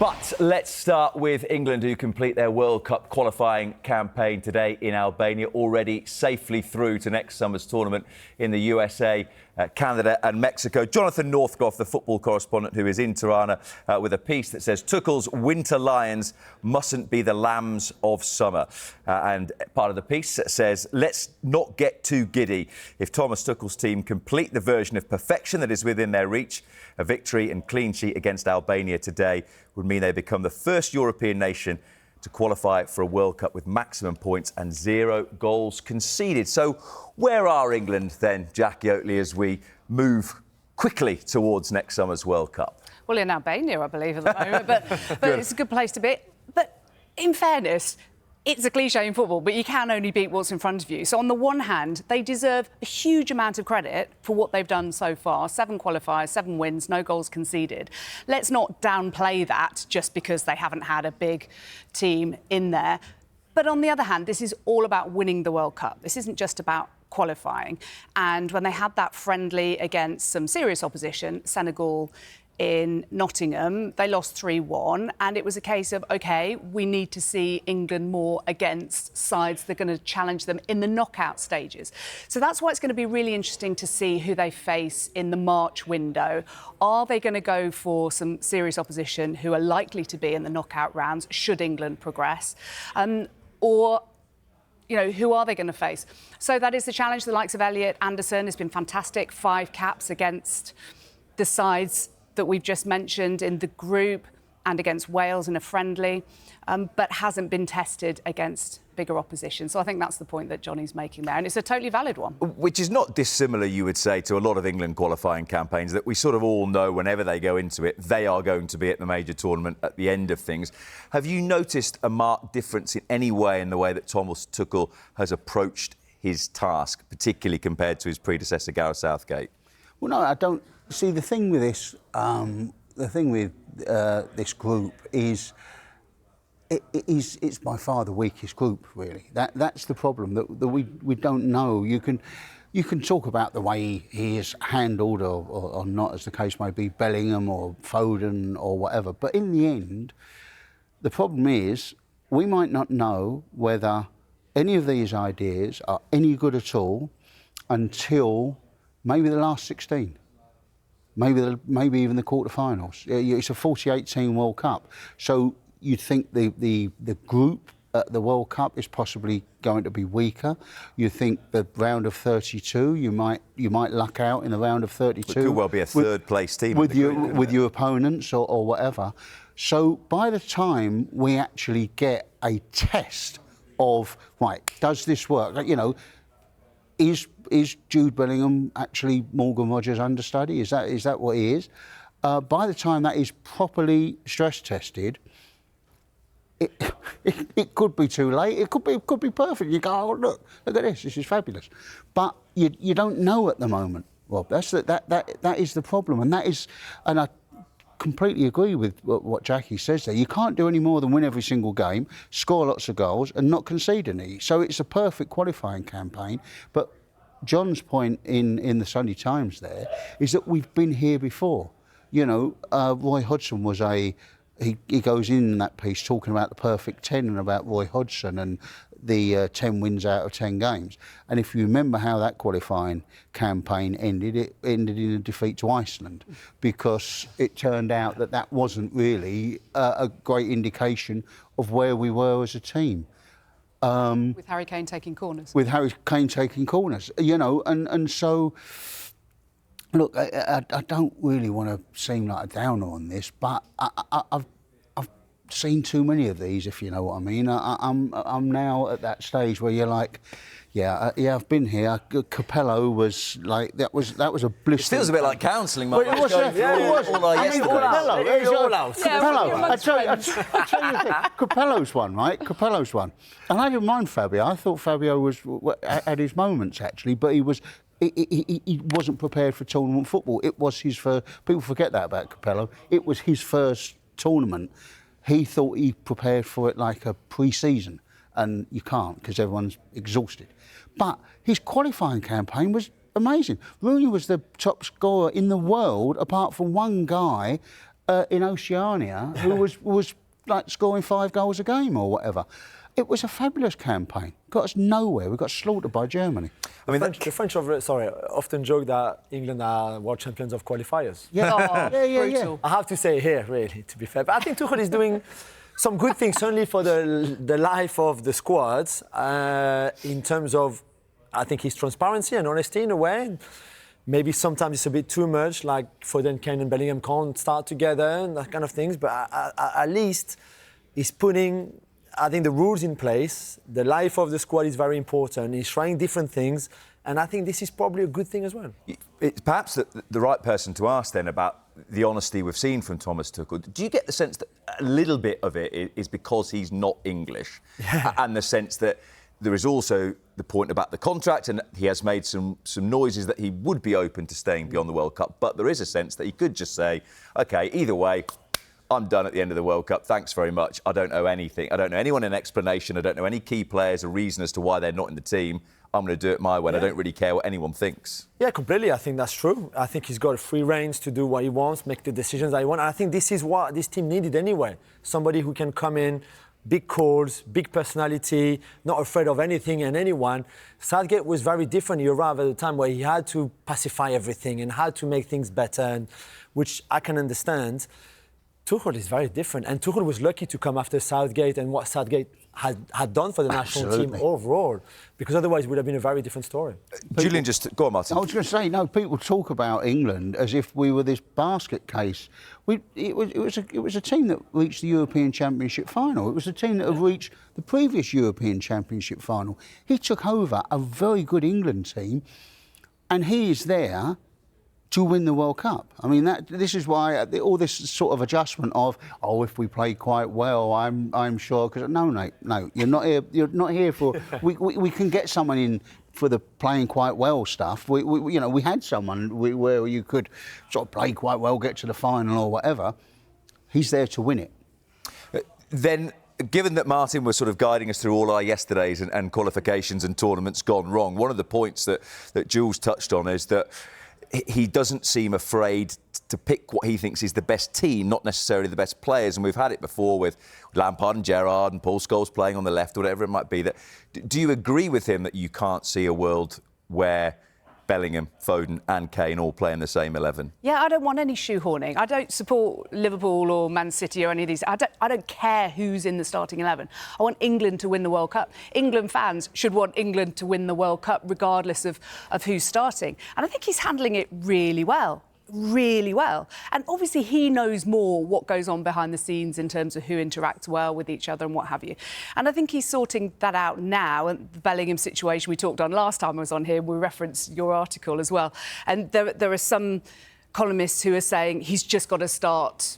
But let's start with England, who complete their World Cup qualifying campaign today in Albania, already safely through to next summer's tournament in the USA, Canada and Mexico. Jonathan Northcroft, the football correspondent who is in Tirana, with a piece that says Tuchel's Winter Lions mustn't be the lambs of summer. And part of the piece says, let's not get too giddy. If Thomas Tuchel's team complete the version of perfection that is within their reach, a victory and clean sheet against Albania today would mean they become the first European nation to qualify for a World Cup with maximum points and 0 goals conceded. So where are England then, Jackie Oatley, as we move quickly towards next summer's World Cup? Well, in Albania, I believe, at the moment, but it's a good place to be. But in fairness, it's a cliche in football, but you can only beat what's in front of you. So on the one hand, they deserve a huge amount of credit for what they've done so far. 7 qualifiers, 7 wins, no goals conceded. Let's not downplay that just because they haven't had a big team in there. But on the other hand, this is all about winning the World Cup. This isn't just about qualifying. And when they had that friendly against some serious opposition, Senegal in Nottingham, they lost 3-1, and it was a case of, OK, we need to see England more against sides that are going to challenge them in the knockout stages. So that's why it's going to be really interesting to see who they face in the March window. Are they going to go for some serious opposition who are likely to be in the knockout rounds, should England progress? Or you know, who are they going to face? So that is the challenge. The likes of Elliot Anderson has been fantastic. 5 caps against the sides that we've just mentioned in the group and against Wales in a friendly, but hasn't been tested against bigger opposition. So I think that's the point that Johnny's making there, and it's a totally valid one. Which is not dissimilar, you would say, to a lot of England qualifying campaigns, that we sort of all know whenever they go into it, they are going to be at the major tournament at the end of things. Have you noticed a marked difference in any way in the way that Thomas Tuchel has approached his task, particularly compared to his predecessor, Gareth Southgate? Well, no, I don't. See, the thing with this, this group is, it's by far the weakest group, really. That's the problem, that we don't know. You can talk about the way he is handled or not, as the case may be, Bellingham or Foden or whatever. But in the end, the problem is we might not know whether any of these ideas are any good at all until maybe the last 16. Maybe even the quarterfinals. It's a 48-team World Cup, so you'd think the group at the World Cup is possibly going to be weaker. You think the round of 32, you might luck out in the round of 32. It could well be a third-place team with your opponents or whatever. So by the time we actually get a test of, right, does this work? Like, you know, is Jude Bellingham actually Morgan Rogers' understudy? Is that what he is? By the time that is properly stress tested, it could be too late. It could be perfect. You go, oh, look at this. This is fabulous. But you don't know at the moment, Rob. That is the problem, and I completely agree with what Jackie says there. You can't do any more than win every single game, score lots of goals and not concede any. So it's a perfect qualifying campaign. But John's point in the Sunday Times there is that we've been here before. You know, Roy Hodgson was he goes in that piece talking about the perfect 10 and about Roy Hodgson and the 10 wins out of 10 games. And if you remember how that qualifying campaign ended, it ended in a defeat to Iceland, because it turned out that wasn't really a great indication of where we were as a team. With Harry Kane taking corners. With Harry Kane taking corners, you know, and so, look, I don't really want to seem like a downer on this, but I've seen too many of these, if you know what I mean. I'm now at that stage where you're like, yeah, I've been here. Capello was like, that was a blister. It feels a bit like counselling, Mark. Well, it was. Capello. I tell you the thing. Capello's one, right? Capello's one. And I didn't mind Fabio. I thought Fabio had his moments, actually, but he wasn't prepared for tournament football. It was his first. People forget that about Capello. It was his first tournament. He thought he prepared for it like a pre-season, and you can't because everyone's exhausted. But his qualifying campaign was amazing. Rooney was the top scorer in the world, apart from one guy in Oceania who was like scoring 5 goals a game or whatever. It was a fabulous campaign. Got us nowhere. We got slaughtered by Germany. I mean, the French often joke that England are world champions of qualifiers. Yeah, Brutal. I have to say here, really, to be fair. But I think Tuchel is doing some good things, certainly for the life of the squads, in terms of, I think, his transparency and honesty in a way. Maybe sometimes it's a bit too much, like Foden, Kane and Bellingham can't start together and that kind of things. But at least he's putting, I think, the rules in place. The life of the squad is very important. He's trying different things. And I think this is probably a good thing as well. It's perhaps the right person to ask then about the honesty we've seen from Thomas Tuchel. Do you get the sense that a little bit of it is because he's not English? Yeah. And the sense that there is also the point about the contract, and he has made some noises that he would be open to staying beyond the World Cup, but there is a sense that he could just say, OK, either way, I'm done at the end of the World Cup. Thanks very much. I don't know anything. I don't know anyone an explanation. I don't know any key players, a reason as to why they're not in the team. I'm going to do it my way. Yeah. I don't really care what anyone thinks. Yeah, completely. I think that's true. I think he's got free reins to do what he wants, make the decisions that he wants. And I think this is what this team needed anyway. Somebody who can come in, big calls, big personality, not afraid of anything and anyone. Southgate was very different. He arrived at a time where he had to pacify everything and had to make things better, and which I can understand. Tuchel is very different, and Tuchel was lucky to come after Southgate and what Southgate had done for the national team overall, because otherwise it would have been a very different story. Julian, just go on, Martin. I was going to say, no, people talk about England as if we were this basket case. It was a team that reached the European Championship final. It was a team that had reached the previous European Championship final. He took over a very good England team, and he is there to win the World Cup. I mean, this is why all this sort of adjustment of, if we play quite well, I'm sure. Because no, you're not here. You're not here for. We can get someone in for the playing quite well stuff. We had someone where you could sort of play quite well, get to the final or whatever. He's there to win it. Then, given that Martin was sort of guiding us through all our yesterdays and qualifications and tournaments gone wrong, one of the points that Jules touched on is that he doesn't seem afraid to pick what he thinks is the best team, not necessarily the best players. And we've had it before with Lampard and Gerrard and Paul Scholes playing on the left, or whatever it might be. Do you agree with him that you can't see a world where Bellingham, Foden and Kane all play in the same 11? Yeah, I don't want any shoehorning. I don't support Liverpool or Man City or any of these. I don't care who's in the starting 11. I want England to win the World Cup. England fans should want England to win the World Cup regardless of who's starting. And I think he's handling it really well. Really well. And obviously he knows more what goes on behind the scenes in terms of who interacts well with each other and what have you. And I think he's sorting that out now. And the Bellingham situation we talked on last time I was on here, we referenced your article as well. And there are some columnists who are saying he's just got to start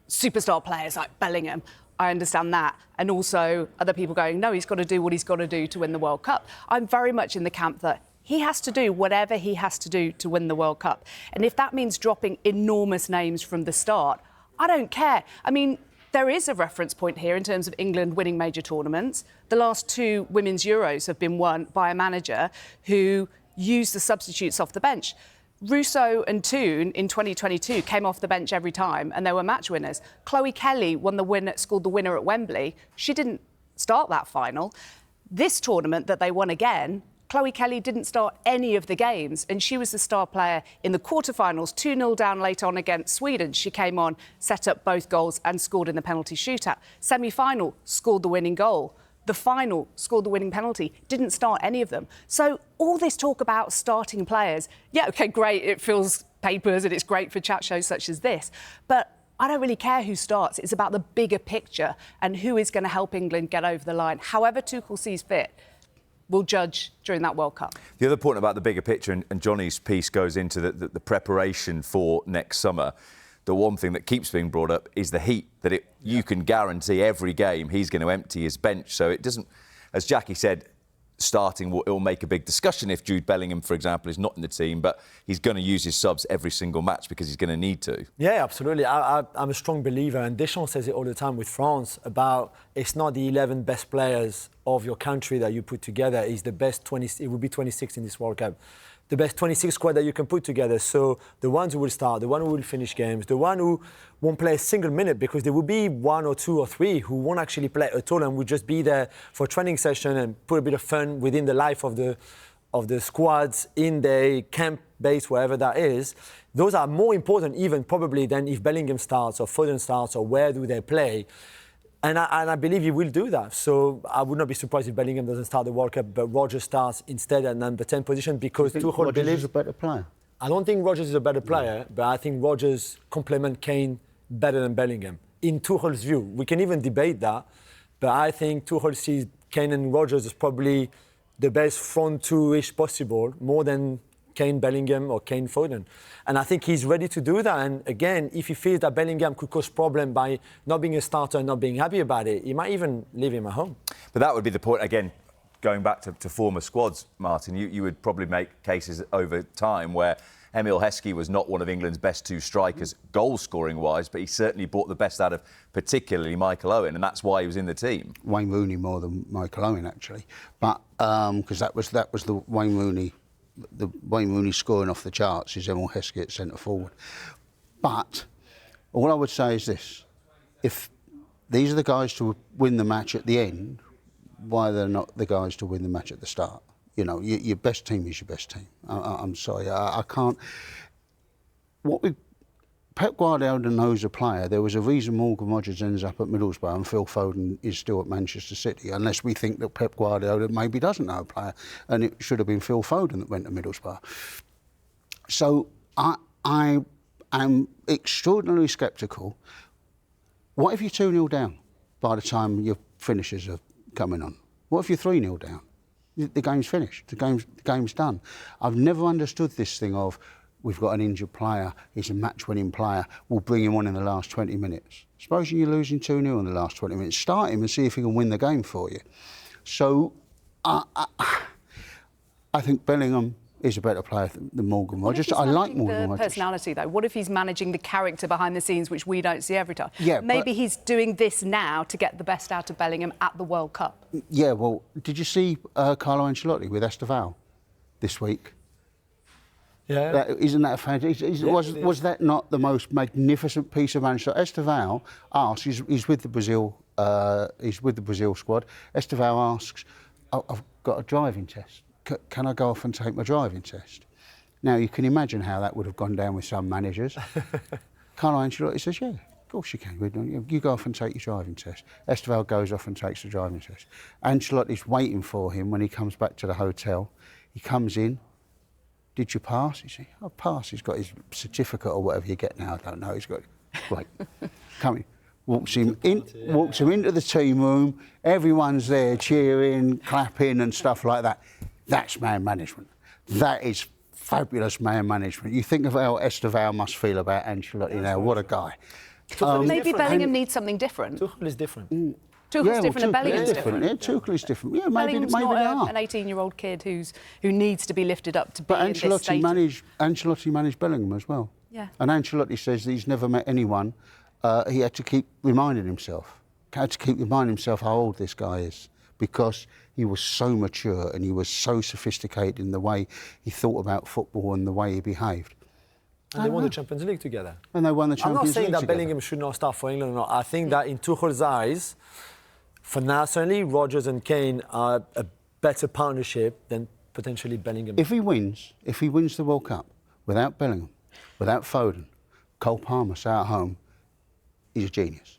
superstar players like Bellingham. I understand that. And also other people going, no, he's got to do what he's got to do to win the World Cup. I'm very much in the camp that he has to do whatever he has to do to win the World Cup. And if that means dropping enormous names from the start, I don't care. I mean, there is a reference point here in terms of England winning major tournaments. The last 2 Women's Euros have been won by a manager who used the substitutes off the bench. Russo and Toon in 2022 came off the bench every time and they were match winners. Chloe Kelly scored the winner at Wembley. She didn't start that final. This tournament that they won again, Chloe Kelly didn't start any of the games and she was the star player in the quarterfinals, 2-0 down late on against Sweden. She came on, set up both goals and scored in the penalty shootout. Semi-final, scored the winning goal. The final, scored the winning penalty. Didn't start any of them. So all this talk about starting players, yeah, OK, great, it fills papers and it's great for chat shows such as this. But I don't really care who starts. It's about the bigger picture and who is going to help England get over the line. However Tuchel sees fit, we'll judge during that World Cup. The other point about the bigger picture, and Johnny's piece goes into the preparation for next summer, the one thing that keeps being brought up is the heat, that you can guarantee every game he's going to empty his bench. So it doesn't, as Jackie said, starting will make a big discussion if Jude Bellingham, for example, is not in the team, but he's going to use his subs every single match because he's going to need to. Yeah, absolutely. I'm a strong believer, and Deschamps says it all the time with France, about it's not the 11 best players of your country that you put together, it's the best 20, it will be 26 in this World Cup. the best 26 squad that you can put together. So the ones who will start, the one who will finish games, the one who won't play a single minute, because there will be 1 or 2 or 3 who won't actually play at all and will just be there for a training session and put a bit of fun within the life of the squads in the camp base, wherever that is. Those are more important even probably than if Bellingham starts or Foden starts or where do they play. And I believe he will do that. So I would not be surprised if Bellingham doesn't start the World Cup, but Rodgers starts instead at number 10 position, because Tuchel believes he's a better player. I don't think Rodgers is a better player, but I think Rodgers complement Kane better than Bellingham. In Tuchel's view, we can even debate that, but I think Tuchel sees Kane and Rodgers as probably the best front two-ish possible, more than Kane Bellingham or Kane Foden. And I think he's ready to do that. And again, if he feels that Bellingham could cause problem by not being a starter and not being happy about it, he might even leave him at home. But that would be the point, again, going back to former squads, Martin. You would probably make cases over time where Emil Heskey was not one of England's best 2 strikers, goal-scoring wise, but he certainly brought the best out of particularly Michael Owen, and that's why he was in the team. Wayne Rooney more than Michael Owen, actually. But because that was the Wayne Rooney scoring off the charts is Emil Heskey at centre forward. But all I would say is this: if these are the guys to win the match at the end, why they're not the guys to win the match at the start? You know, your best team is your best team. I'm sorry, I can't. Pep Guardiola knows a player. There was a reason Morgan Rodgers ends up at Middlesbrough and Phil Foden is still at Manchester City, unless we think that Pep Guardiola maybe doesn't know a player and it should have been Phil Foden that went to Middlesbrough. So I am extraordinarily sceptical. What if you're 2-0 down by the time your finishers are coming on? What if you're 3-0 down? The game's finished. The game's done. I've never understood this thing of, we've got an injured player, he's a match-winning player, we'll bring him on in the last 20 minutes. Supposing you're losing 2-0 in the last 20 minutes, start him and see if he can win the game for you. So I think Bellingham is a better player than Morgan Rodgers. I like Morgan Rodgers. Personality, though. What if he's managing the character behind the scenes, which we don't see every time? Yeah, maybe he's doing this now to get the best out of Bellingham at the World Cup. Yeah, well, did you see Carlo Ancelotti with Esteval this week? Yeah. Isn't that fantastic? Was that not the most magnificent piece of Ancelotti? Esteval asks, he's with the Brazil squad. Esteval asks, I've got a driving test. Can I go off and take my driving test? Now, you can imagine how that would have gone down with some managers. Carlo Ancelotti says, yeah, of course you can. You go off and take your driving test. Esteval goes off and takes the driving test. Ancelotti's waiting for him when he comes back to the hotel. He comes in. Did you pass? He said, I passed. He's got his certificate or whatever you get now. I don't know. He's got it. Great. Coming. Walks him into the team room. Everyone's there cheering, clapping and stuff like that. That's man management. That is fabulous man management. You think of how Esteval must feel about Ancelotti now. What a guy. Maybe Bellingham needs something different. Tuchel is different. Tuchel's different and Bellingham's different. Yeah, Tuchel is different. Yeah, Bellingham's maybe they not are. an 18-year-old kid who needs to be lifted up to be in this state. Ancelotti managed Bellingham as well. Yeah. And Ancelotti says that he's never met anyone. He had to keep reminding himself. How old this guy is, because he was so mature and he was so sophisticated in the way he thought about football and the way he behaved. And they won the Champions League together. And they won the Champions League I'm not saying that together. Bellingham should not start for England or not. I think that in Tuchel's eyes, for now, certainly Rodgers and Kane are a better partnership than potentially Bellingham. If he wins the World Cup without Bellingham, without Foden, Cole Palmer sat at home, he's a genius.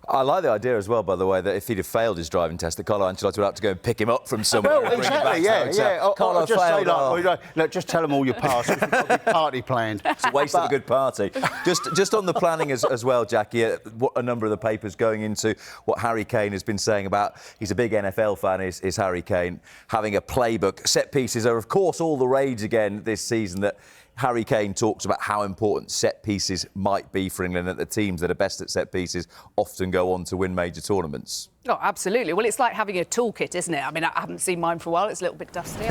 I like the idea as well, by the way, that if he'd have failed his driving test, that Carlo Ancelotti would have to go and pick him up from somewhere. Well, exactly, yeah. Carlo just failed. Look, just tell them all your past. We've got a big party planned. It's a waste of a good party. Just on the planning as well, Jackie, a number of the papers going into what Harry Kane has been saying about, he's a big NFL fan, is Harry Kane, having a playbook. Set pieces are, of course, all the rage again this season, that Harry Kane talks about how important set pieces might be for England, that the teams that are best at set pieces often go on to win major tournaments. Oh, absolutely. Well, it's like having a toolkit, isn't it? I mean, I haven't seen mine for a while. It's a little bit dusty.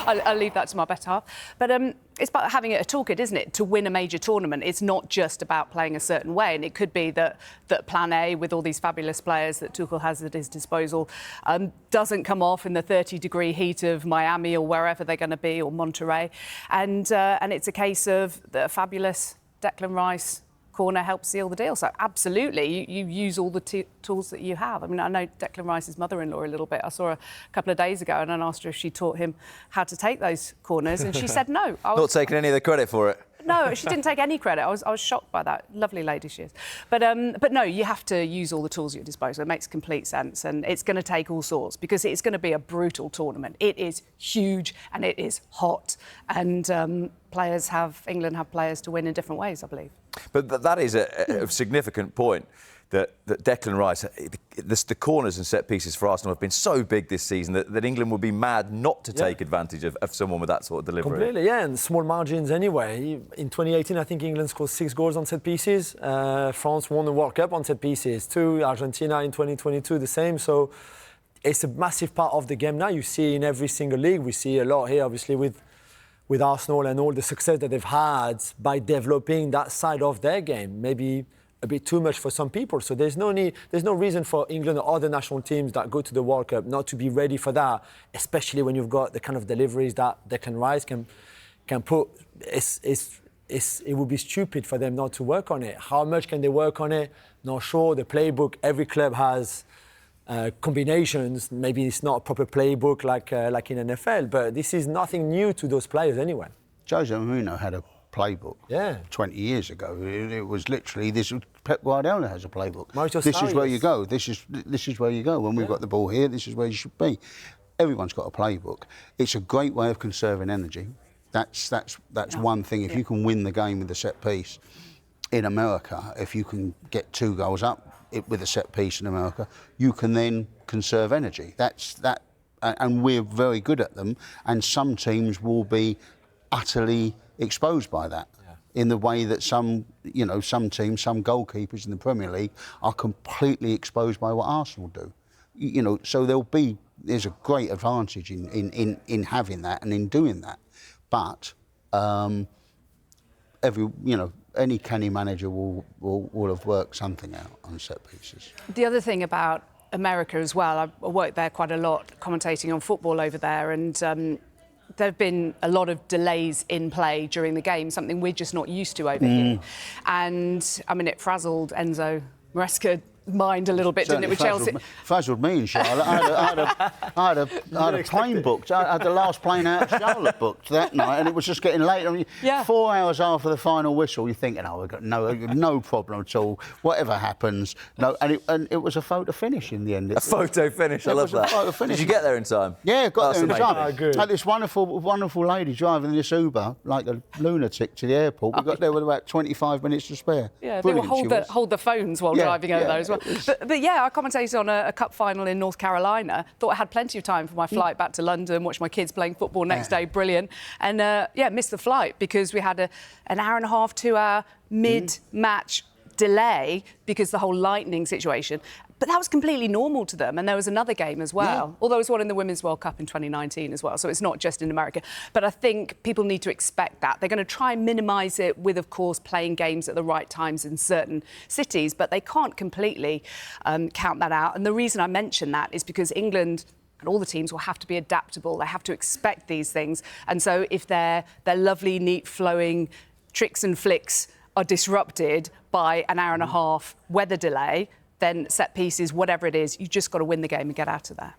I'll leave that to my better half. But it's about having a toolkit, isn't it, to win a major tournament. It's not just about playing a certain way. And it could be that plan A, with all these fabulous players that Tuchel has at his disposal, doesn't come off in the 30-degree heat of Miami or wherever they're going to be, or Monterey. And it's a case of the fabulous Declan Rice corner helps seal the deal. So absolutely, you use all the tools that you have. I mean, I know Declan Rice's mother-in-law a little bit. I saw her a couple of days ago and I asked her if she taught him how to take those corners, and she said no. Not taking any of the credit for it. No, she didn't take any credit. I was shocked by that. Lovely lady she is. But no, you have to use all the tools at your disposal. It makes complete sense, and it's going to take all sorts, because it's going to be a brutal tournament. It is huge and it is hot, and England have players to win in different ways, I believe. But that is a significant point, that Declan Rice, the corners and set pieces for Arsenal have been so big this season that England would be mad not to take advantage of someone with that sort of delivery. Completely, yeah, and small margins anyway. In 2018, I think England scored 6 goals on set pieces. France won the World Cup on set pieces too. Argentina in 2022, the same. So it's a massive part of the game now. You see in every single league. We see a lot here, obviously, with Arsenal and all the success that they've had by developing that side of their game. Maybe a bit too much for some people. So there's no reason for England or other national teams that go to the World Cup not to be ready for that, especially when you've got the kind of deliveries that Declan Rice can put. It would be stupid for them not to work on it. How much can they work on it? Not sure. The playbook, every club has combinations. Maybe it's not a proper playbook like in NFL, but this is nothing new to those players anyway. Jose Mourinho had a playbook 20 years ago. It was literally this. Pep Guardiola has a playbook. This is where you go. This is where you go. When we've got the ball here, this is where you should be. Everyone's got a playbook. It's a great way of conserving energy. That's one thing. If you can win the game with the set piece in America, if you can get 2 goals up with a set piece in America, you can then conserve energy. And we're very good at them. And some teams will be utterly exposed by that, in the way that some teams, some goalkeepers in the Premier League are completely exposed by what Arsenal do. So there's a great advantage in having that and in doing that. But any canny manager will have worked something out on set pieces. The other thing about America as well, I worked there quite a lot, commentating on football over there, and there have been a lot of delays in play during the game, something we're just not used to over here. And, I mean, it frazzled Enzo Maresca's mind a little bit, didn't it, with Chelsea? Frazzled me in Charlotte. I had a plane booked. I had the last plane out of Charlotte booked that night, and it was just getting late. I mean, 4 hours after the final whistle, you're thinking, oh, we've got no problem at all. Whatever happens, no. And it was a photo finish in the end. A photo finish, I love that. Photo finish. Did you get there in time? Yeah, got there in time. Good. Had this wonderful lady driving this Uber like a lunatic to the airport. We got there with about 25 minutes to spare. Yeah, Brilliant, they will hold the phones while driving over there as well. But yeah, I commentated on a cup final in North Carolina. Thought I had plenty of time for my flight back to London, watch my kids playing football next day, brilliant. And missed the flight because we had an hour and a half, 2 hour mid-match delay because the whole lightning situation. But that was completely normal to them. And there was another game as well, although it was one in the Women's World Cup in 2019 as well. So it's not just in America. But I think people need to expect that. They're going to try and minimise it with, of course, playing games at the right times in certain cities. But they can't completely count that out. And the reason I mention that is because England and all the teams will have to be adaptable. They have to expect these things. And so if their lovely, neat, flowing tricks and flicks are disrupted by an hour and a half weather delay, then set pieces, whatever it is, you just got to win the game and get out of there.